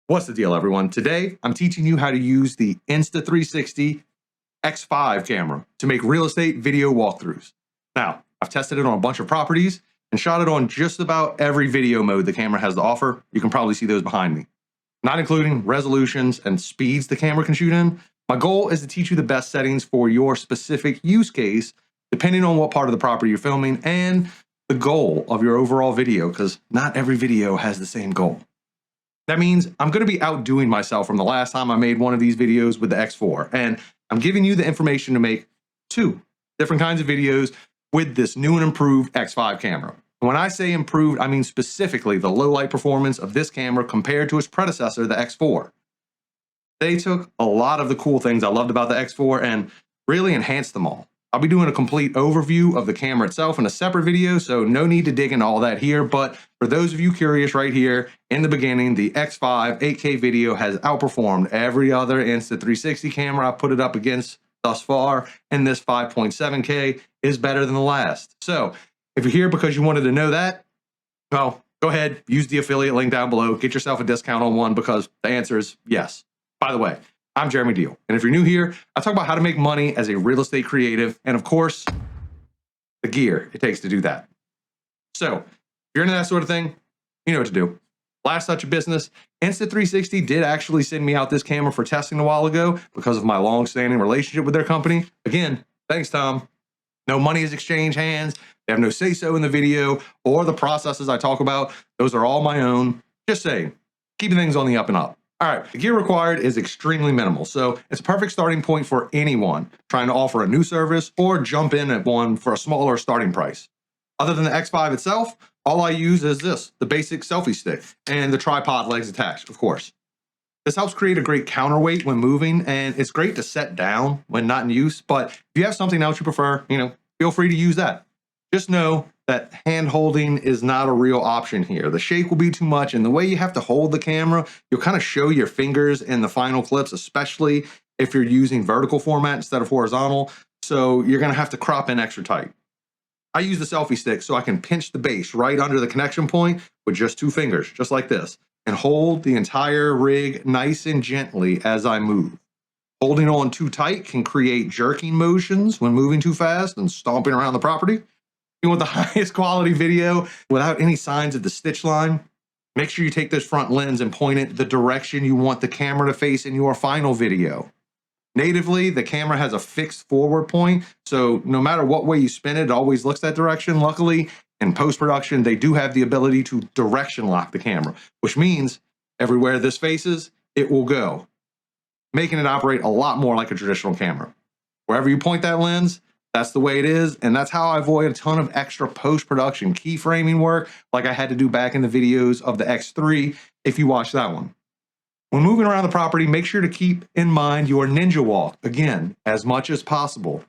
What's the deal, everyone? Today, I'm teaching you how to use the Insta360 X5 camera to make real estate video walkthroughs. Now, I've tested it on a bunch of properties and shot it on just about every video mode the camera has to offer. You can probably see those behind me. Not including resolutions and speeds the camera can shoot in. My goal is to teach you the best settings for your specific use case, depending on what part of the property you're filming and the goal of your overall video, because not every video has the same goal. That means I'm going to be outdoing myself from the last time I made one of these videos with the X4, and I'm giving you the information to make two different kinds of videos with this new and improved X5 camera. When I say improved, I mean specifically the low light performance of this camera compared to its predecessor, the X4. They took a lot of the cool things I loved about the X4 and really enhanced them all. I'll be doing a complete overview of the camera itself in a separate video, so no need to dig into all that here, but for those of you curious right here, in the beginning, the X5 8K video has outperformed every other Insta360 camera I put it up against thus far, and this 5.7K is better than the last. So if you're here because you wanted to know that, well, go ahead, use the affiliate link down below, get yourself a discount on one because the answer is yes. By the way, I'm Jeremy Deal, and if you're new here, I talk about how to make money as a real estate creative, and of course, the gear it takes to do that. So, if you're into that sort of thing, you know what to do. Last touch of business, Insta360 did actually send me out this camera for testing a while ago because of my long-standing relationship with their company. Again, thanks, Tom. No money is exchanged hands. They have no say-so in the video or the processes I talk about. Those are all my own. Just saying, keeping things on the up and up. All right, the gear required is extremely minimal, so it's a perfect starting point for anyone trying to offer a new service or jump in at one for a smaller starting price. Other than the X5 itself, all I use is this, the basic selfie stick, and the tripod legs attached, of course. This helps create a great counterweight when moving, and it's great to set down when not in use, but if you have something else you prefer, feel free to use that. Just know that hand holding is not a real option here. The shake will be too much, and the way you have to hold the camera, you'll kind of show your fingers in the final clips, especially if you're using vertical format instead of horizontal, so you're gonna have to crop in extra tight. I use the selfie stick so I can pinch the base right under the connection point with just two fingers, just like this, and hold the entire rig nice and gently as I move. Holding on too tight can create jerking motions when moving too fast and stomping around the property. You want the highest quality video without any signs of the stitch line? Make sure you take this front lens and point it the direction you want the camera to face in your final video. Natively, the camera has a fixed forward point, so no matter what way you spin it, it always looks that direction. Luckily, in post-production, they do have the ability to direction lock the camera, which means everywhere this faces, it will go, making it operate a lot more like a traditional camera. Wherever you point that lens, that's the way it is, and that's how I avoid a ton of extra post-production keyframing work like I had to do back in the videos of the X3 if you watch that one. When moving around the property, make sure to keep in mind your ninja walk, again, as much as possible.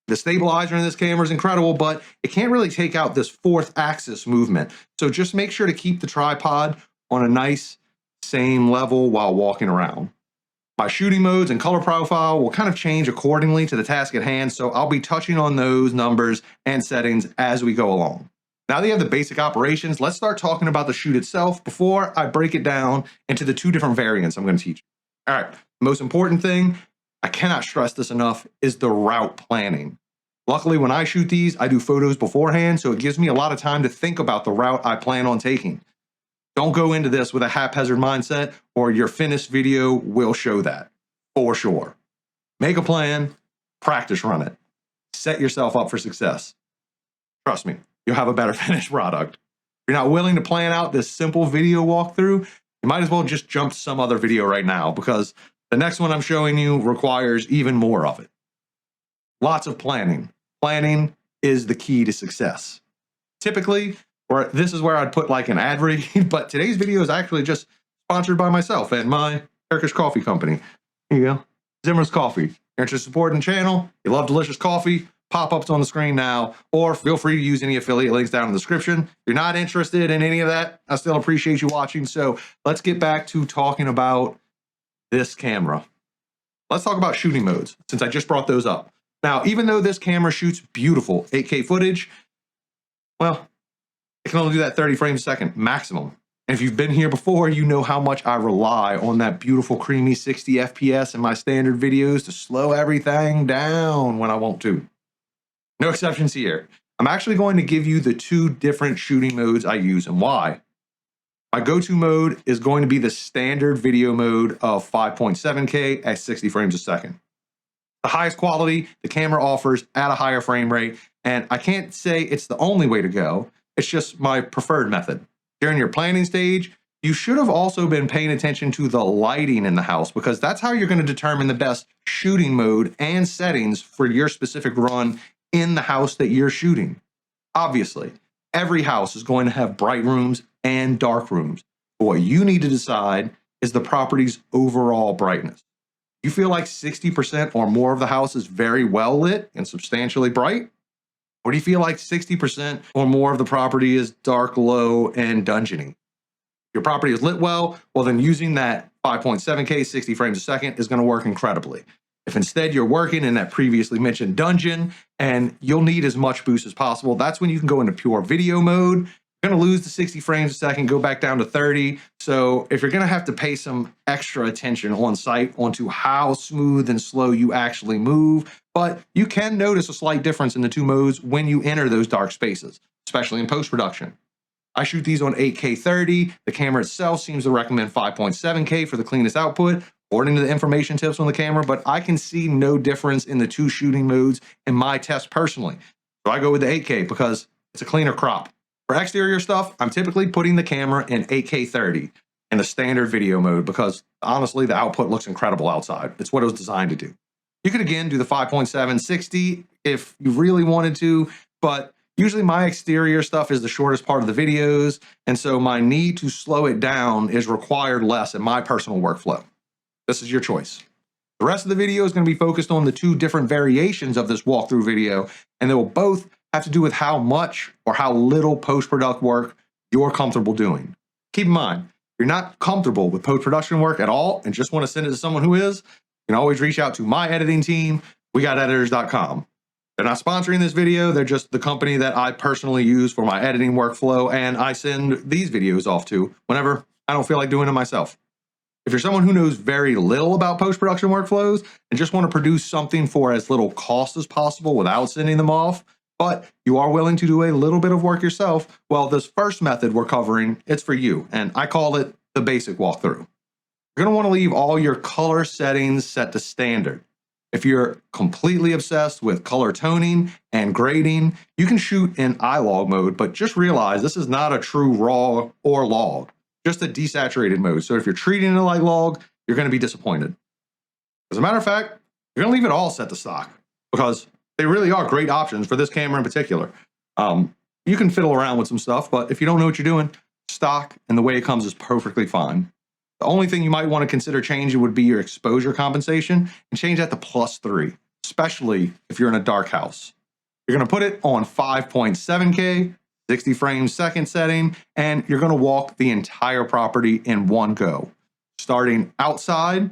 The stabilizer in this camera is incredible, but it can't really take out this fourth axis movement, so just make sure to keep the tripod on a nice, same level while walking around. My shooting modes and color profile will kind of change accordingly to the task at hand, so I'll be touching on those numbers and settings as we go along. Now that you have the basic operations, let's start talking about the shoot itself before I break it down into the two different variants I'm going to teach you. All right, the most important thing, I cannot stress this enough, is the route planning. Luckily, when I shoot these, I do photos beforehand, so it gives me a lot of time to think about the route I plan on taking. Don't go into this with a haphazard mindset, or your finished video will show that, for sure. Make a plan, practice run it. Set yourself up for success. Trust me, you'll have a better finished product. If you're not willing to plan out this simple video walkthrough, you might as well just jump to some other video right now, because the next one I'm showing you requires even more of it. Lots of planning. Planning is the key to success. Typically, or this is where I'd put like an ad read, but today's video is actually just sponsored by myself and my Turkish coffee company. Here you go, Zimmer's Coffee. You're interested in supporting the channel, you love delicious coffee, pop-ups on the screen now, or feel free to use any affiliate links down in the description. If you're not interested in any of that, I still appreciate you watching. So let's get back to talking about this camera. Let's talk about shooting modes, since I just brought those up. Now, even though this camera shoots beautiful 8K footage, well, it can only do that 30 frames a second maximum. And if you've been here before, you know how much I rely on that beautiful creamy 60 FPS in my standard videos to slow everything down when I want to. No exceptions here. I'm actually going to give you the two different shooting modes I use and why. My go-to mode is going to be the standard video mode of 5.7K at 60 frames a second. The highest quality the camera offers at a higher frame rate, and I can't say it's the only way to go. It's just my preferred method. During your planning stage, you should have also been paying attention to the lighting in the house because that's how you're going to determine the best shooting mode and settings for your specific run in the house that you're shooting. Obviously, every house is going to have bright rooms and dark rooms. But what you need to decide is the property's overall brightness. You feel like 60% or more of the house is very well lit and substantially bright? Or do you feel like 60% or more of the property is dark, low, and dungeony? If your property is lit well, then using that 5.7K 60 frames a second is going to work incredibly. If instead you're working in that previously mentioned dungeon and you'll need as much boost as possible, that's when you can go into pure video mode. You're going to lose the 60 frames a second, go back down to 30. So if you're going to have to pay some extra attention on site onto how smooth and slow you actually move, but you can notice a slight difference in the two modes when you enter those dark spaces, especially in post-production. I shoot these on 8K 30. The camera itself seems to recommend 5.7K for the cleanest output, according to the information tips on the camera, but I can see no difference in the two shooting modes in my test personally. So I go with the 8K because it's a cleaner crop. For exterior stuff, I'm typically putting the camera in 8K 30 in the standard video mode because honestly, the output looks incredible outside. It's what it was designed to do. You could again do the 5.7 60 if you really wanted to, but usually my exterior stuff is the shortest part of the videos, and so my need to slow it down is required less in my personal workflow. This is your choice. The rest of the video is going to be focused on the two different variations of this walkthrough video, and they will both have to do with how much or how little post-production work you're comfortable doing. Keep in mind, if you're not comfortable with post-production work at all and just want to send it to someone who is, you can always reach out to my editing team, wegotetitors.com. They're not sponsoring this video, they're just the company that I personally use for my editing workflow, and I send these videos off to whenever I don't feel like doing it myself. If you're someone who knows very little about post-production workflows and just want to produce something for as little cost as possible without sending them off, but you are willing to do a little bit of work yourself, well, this first method we're covering, it's for you, and I call it the basic walkthrough. You're going to want to leave all your color settings set to standard. If you're completely obsessed with color toning and grading, you can shoot in iLog mode, but just realize this is not a true raw or log, just a desaturated mode. So if you're treating it like log, you're going to be disappointed. As a matter of fact, you're going to leave it all set to stock because they really are great options for this camera in particular. You can fiddle around with some stuff, but if you don't know what you're doing, stock and the way it comes is perfectly fine. The only thing you might want to consider changing would be your exposure compensation and change that to +3, especially if you're in a dark house. You're going to put it on 5.7K, 60 frames second setting, and you're going to walk the entire property in one go, starting outside,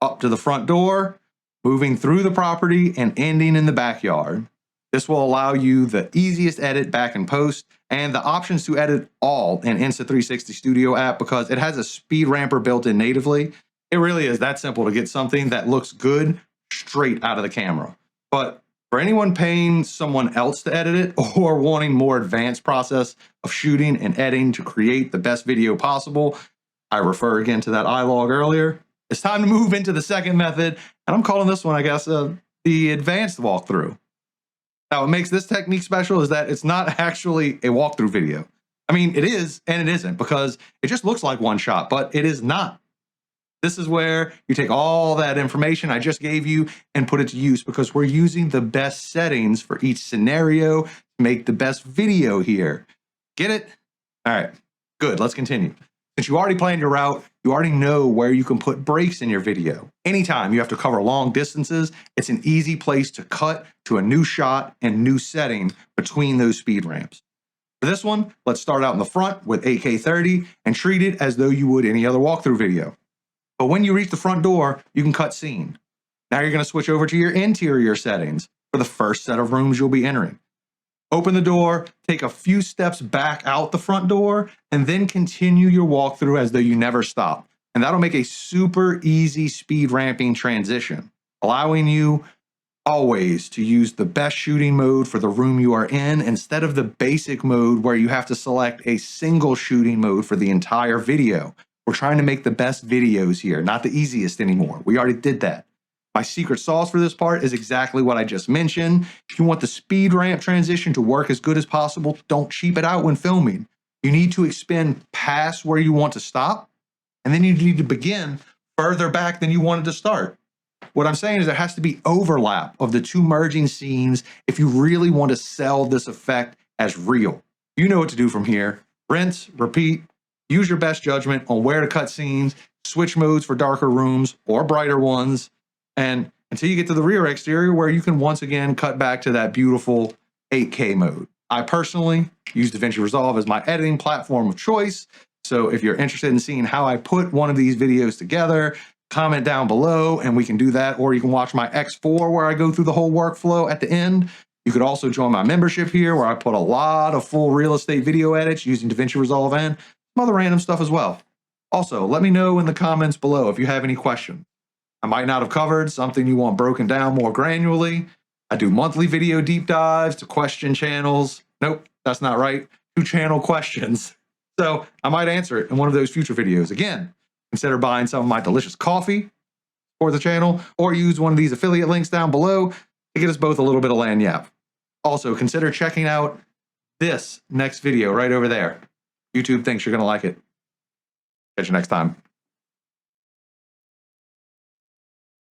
up to the front door, moving through the property, and ending in the backyard. This will allow you the easiest edit back in post and the options to edit all in Insta360 Studio app because it has a speed ramper built in natively. It really is that simple to get something that looks good straight out of the camera. But for anyone paying someone else to edit it or wanting more advanced process of shooting and editing to create the best video possible, I refer again to that iLog earlier. It's time to move into the second method, and I'm calling this one, I guess, the advanced walkthrough. Now, what makes this technique special is that it's not actually a walkthrough video. I mean, it is and it isn't because it just looks like one shot, but it is not. This is where you take all that information I just gave you and put it to use because we're using the best settings for each scenario to make the best video here. Get it? All right, good, let's continue. Since you already planned your route, you already know where you can put breaks in your video. Anytime you have to cover long distances, it's an easy place to cut to a new shot and new setting between those speed ramps. For this one, let's start out in the front with 8K 30 and treat it as though you would any other walkthrough video. But when you reach the front door, you can cut scene. Now you're going to switch over to your interior settings for the first set of rooms you'll be entering. Open the door, take a few steps back out the front door, and then continue your walkthrough as though you never stop. And that'll make a super easy speed ramping transition, allowing you always to use the best shooting mode for the room you are in instead of the basic mode where you have to select a single shooting mode for the entire video. We're trying to make the best videos here, not the easiest anymore. We already did that. My secret sauce for this part is exactly what I just mentioned. If you want the speed ramp transition to work as good as possible, don't cheap it out when filming. You need to expand past where you want to stop, and then you need to begin further back than you wanted to start. What I'm saying is there has to be overlap of the two merging scenes if you really want to sell this effect as real. You know what to do from here. Rinse, repeat, use your best judgment on where to cut scenes, switch modes for darker rooms or brighter ones, and until you get to the rear exterior where you can once again cut back to that beautiful 8K mode. I personally use DaVinci Resolve as my editing platform of choice. So if you're interested in seeing how I put one of these videos together, comment down below and we can do that. Or you can watch my X4 where I go through the whole workflow at the end. You could also join my membership here where I put a lot of full real estate video edits using DaVinci Resolve and some other random stuff as well. Also, let me know in the comments below if you have any questions. I might not have covered something you want broken down more granularly. I do monthly video deep dives to question channels. Nope, that's not right. To channel questions. So I might answer it in one of those future videos. Again, consider buying some of my delicious coffee for the channel or use one of these affiliate links down below to get us both a little bit of lagniappe. Also, consider checking out this next video right over there. YouTube thinks you're going to like it. Catch you next time.